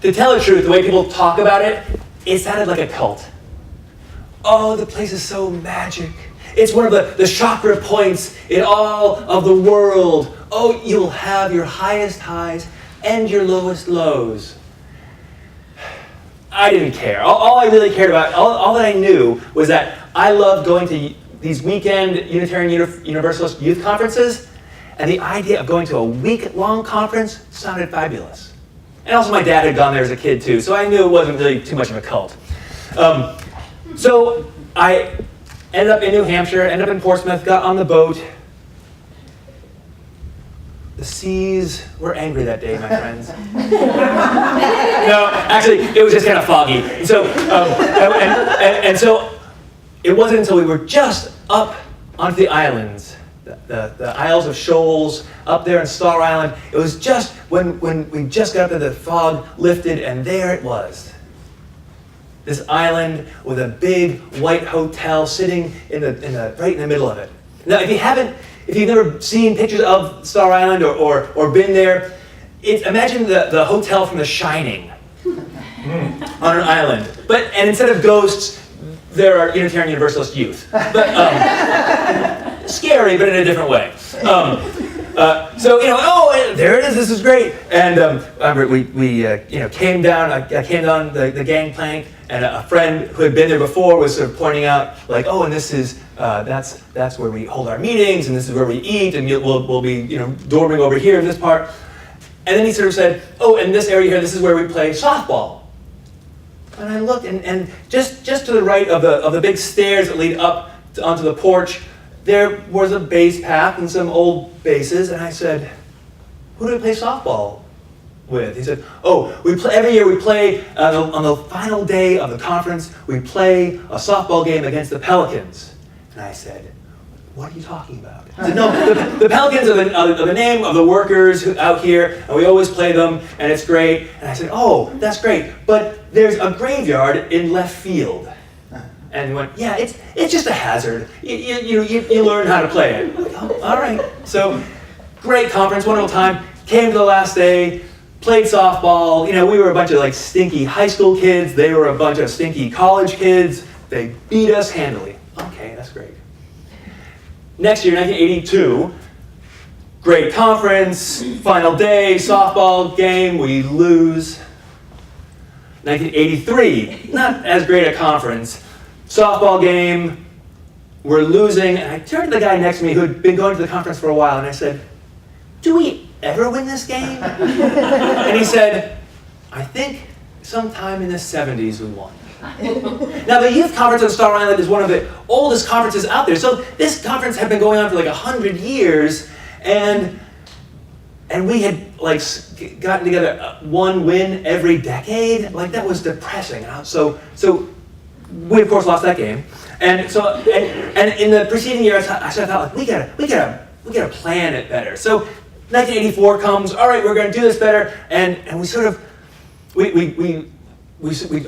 to tell the truth, the way people talk about it, it sounded like a cult. Oh, the place is so magic. It's one of the chakra points in all of the world. Oh, you'll have your highest highs and your lowest lows. I didn't care. All I really cared about, all that I knew was that I loved going to these weekend Unitarian Universalist youth conferences, and the idea of going to a week-long conference sounded fabulous. And also my dad had gone there as a kid too, so I knew it wasn't really too much of a cult. So I ended up in New Hampshire, ended up in Portsmouth, got on the boat. The seas were angry that day, my friends. No, actually, it was just kind of foggy. So, and so it wasn't until we were just up onto the islands, the Isles of Shoals, up there in Star Island. It was just when we just got up there, the fog lifted, and there it was. This island with a big white hotel sitting right in the middle of it. Now, if you've never seen pictures of Star Island or been there, imagine the hotel from The Shining on an island. And instead of ghosts, there are Unitarian Universalist youth. Scary, but in a different way. So there it is. This is great. And we came down. I came down the gangplank, and a friend who had been there before was sort of pointing out, like, oh, and this is that's where we hold our meetings, and this is where we eat, and we'll be dorming over here in this part. And then he sort of said, oh, and this area here, this is where we play softball. And I looked, and just to the right of the big stairs that lead up onto the porch, there was a base path and some old bases, and I said, who do we play softball with? He said, oh, every year we play, on the final day of the conference, we play a softball game against the Pelicans. And I said, what are you talking about? He said, no, the Pelicans are the name of the workers out here, and we always play them, and it's great. And I said, oh, that's great, but there's a graveyard in left field. And he went, yeah, it's just a hazard. You learn how to play it. Like, oh, all right. So, great conference, wonderful time. Came to the last day, played softball. We were a bunch of stinky high school kids. They were a bunch of stinky college kids. They beat us handily. Okay, that's great. Next year, 1982, great conference, final day, softball game, we lose. 1983, not as great a conference. Softball game, we're losing, and I turned to the guy next to me who had been going to the conference for a while, and I said, do we ever win this game? And he said, I think sometime in the 70s we won. Now, the youth conference on Star Island is one of the oldest conferences out there, so this conference had been going on for 100 years, and we had gotten together one win every decade. That was depressing. So we of course lost that game, and so and in the preceding year, I thought we gotta plan it better. So 1984 comes. All right, we're going to do this better, and we sort of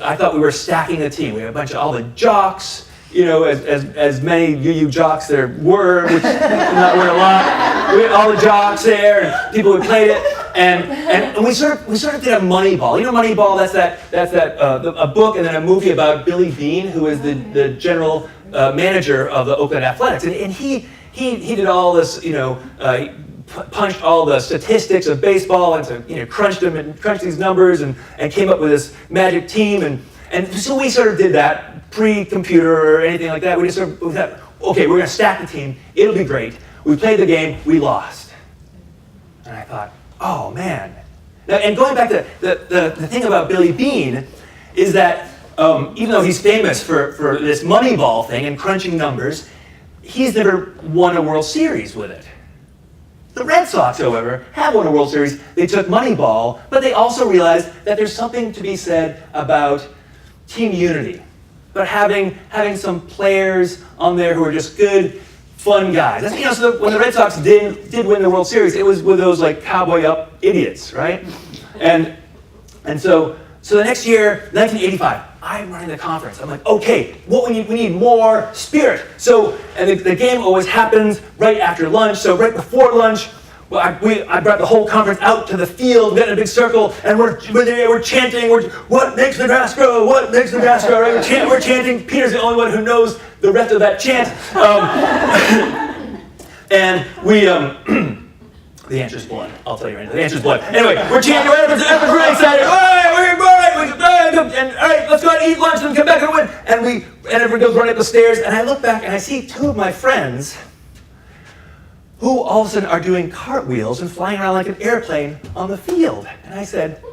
I thought we were stacking the team. We had a bunch of all the jocks, as many UU jocks there were, which not were a lot. We had all the jocks there, and people who played it, and we sort of did a Moneyball. Moneyball. That's a book and then a movie about Billy Beane, who is the general manager of the Oakland Athletics, and he did all this, he punched all the statistics of baseball and so crunched these numbers and came up with this magic team, and so we sort of did that pre-computer or anything like that. We thought, okay, we're going to stack the team. It'll be great. We played the game. We lost. And I thought, oh man. Now, and going back to the thing about Billy Beane is that even though he's famous for this Moneyball thing and crunching numbers, he's never won a World Series with it. The Red Sox, however, have won a World Series. They took Moneyball, but they also realized that there's something to be said about team unity, about having some players on there who are just good, fun guys. That's, so when the Red Sox did win the World Series, it was with those cowboy up idiots, right? And so the next year, 1985, I'm running the conference. I'm like, okay, what we need more spirit. So, and the game always happens right after lunch. So right before lunch, I brought the whole conference out to the field, got in a big circle, and we're chanting, what makes the grass grow? What makes the grass grow? Right? We're chanting. Peter's the only one who knows the rest of that chant. And we, the answer's blood. I'll tell you right now. The answer's blood. Anyway, we're chanting. Everyone's really excited. All right, let's go out and eat lunch and come back and win. And everyone goes running up the stairs, and I look back and I see two of my friends who all of a sudden are doing cartwheels and flying around like an airplane on the field. And I said,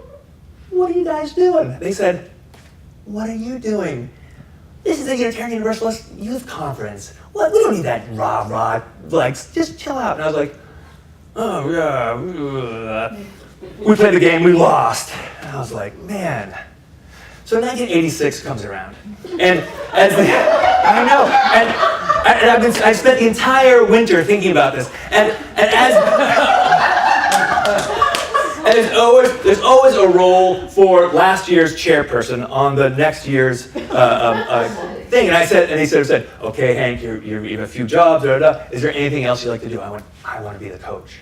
what are you guys doing? They said, what are you doing? This is the Unitarian Universalist Youth Conference. What? We don't need that rah-rah. Like, just chill out. And I was like, oh, yeah. We played the game, we lost. And I was like, man. So 1986 comes around. And I know. And I spent the entire winter thinking about this. And there's always a role for last year's chairperson on the next year's thing. And he said, okay, Hank, you have a few jobs. Is there anything else you'd like to do? I want to be the coach.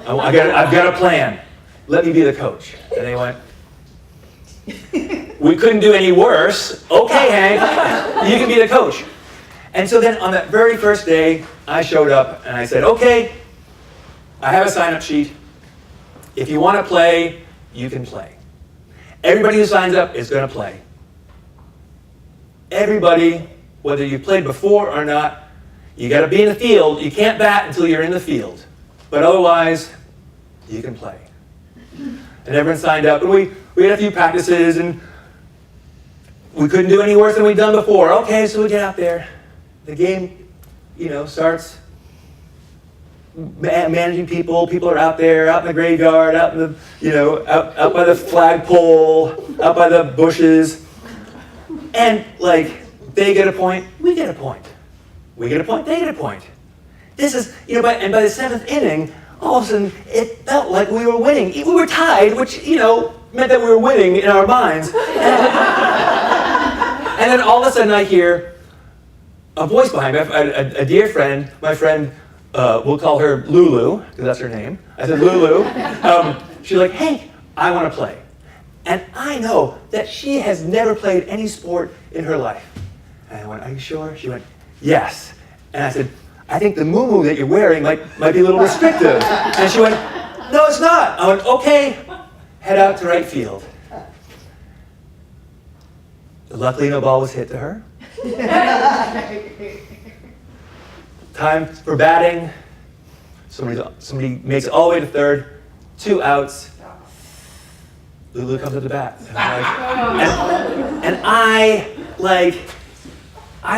I've got a plan. Let me be the coach. And they went, we couldn't do any worse. Okay, Hank, you can be the coach. And so then on that very first day, I showed up and I said, okay, I have a sign-up sheet. If you want to play, you can play. Everybody who signs up is going to play. Everybody, whether you played before or not, you got to be in the field. You can't bat until you're in the field. But otherwise, you can play. And everyone signed up, and we had a few practices, and we couldn't do any worse than we'd done before. Okay, so we get out there. The game, starts. Managing people. People are out there, out in the graveyard, out in the, out by the flagpole, out by the bushes. And they get a point, we get a point. We get a point, they get a point. This is, and by the seventh inning, all of a sudden, it felt like we were winning. We were tied, which, meant that we were winning in our minds. And then all of a sudden I hear a voice behind me, a dear friend, my friend, we'll call her Lulu, because that's her name. I said, Lulu. She's like, hey, I want to play. And I know that she has never played any sport in her life. And I went, are you sure? She went, yes. And I said, I think the muumuu that you're wearing might be a little restrictive. And she went, no, it's not. I went, okay, head out to right field. Luckily, no ball was hit to her. Time for batting. Somebody makes it all the way to third. 2 outs. Lulu comes up to bat. And I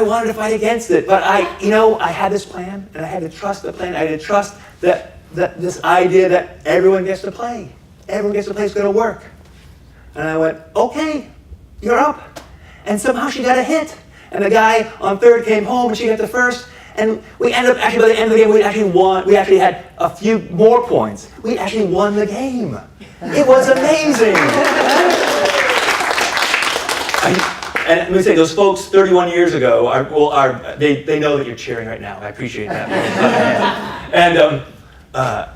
wanted to fight against it, but I had this plan, and I had to trust the plan. I had to trust that this idea that everyone gets to play. Everyone gets to play is going to work. And I went, okay, you're up. And somehow she got a hit. And the guy on third came home, and she got to first. And we ended up, actually, by the end of the game, we actually won. We actually had a few more points. We actually won the game. It was amazing. And let me say, those folks 31 years ago, they know that you're cheering right now. I appreciate that. And I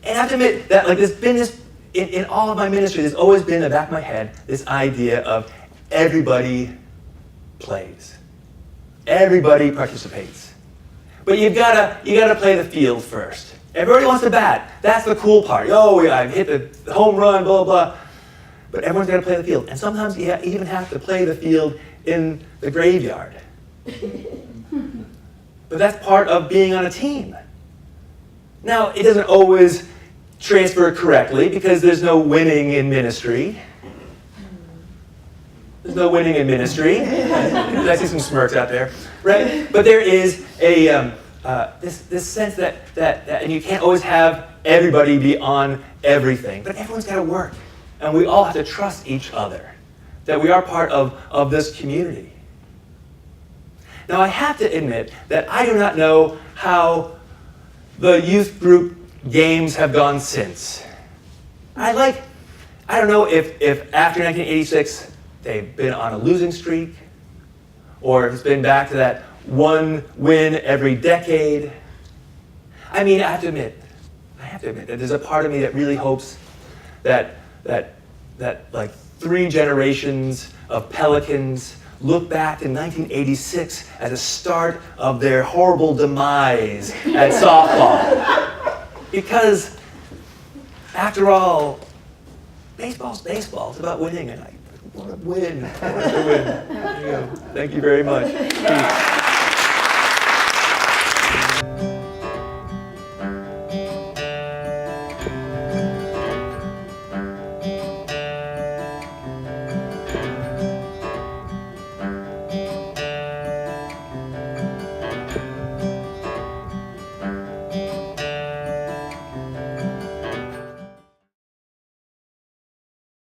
have to admit that there's been this, in all of my ministry, there's always been in the back of my head, this idea of everybody plays. Everybody participates. But you've got to play the field first. Everybody wants to bat. That's the cool part. Oh, yeah, I hit the home run, blah, blah. But everyone's got to play the field. And sometimes you even have to play the field in the graveyard. But that's part of being on a team. Now, it doesn't always transfer correctly because there's no winning in ministry. There's no winning in ministry. I see some smirks out there, right? But there is a this sense that and you can't always have everybody be on everything, but everyone's got to work, and we all have to trust each other that we are part of this community. Now, I have to admit that I do not know how the youth group games have gone since. I don't know if after 1986. They've been on a losing streak, or it's been back to that one win every decade. I mean, I have to admit, have to admit that there's a part of me that really hopes that like 3 generations of Pelicans look back to 1986 as a start of their horrible demise at softball. Because, after all, baseball's baseball. It's about winning, and I want to win. I want to win. Thank you very much. Peace.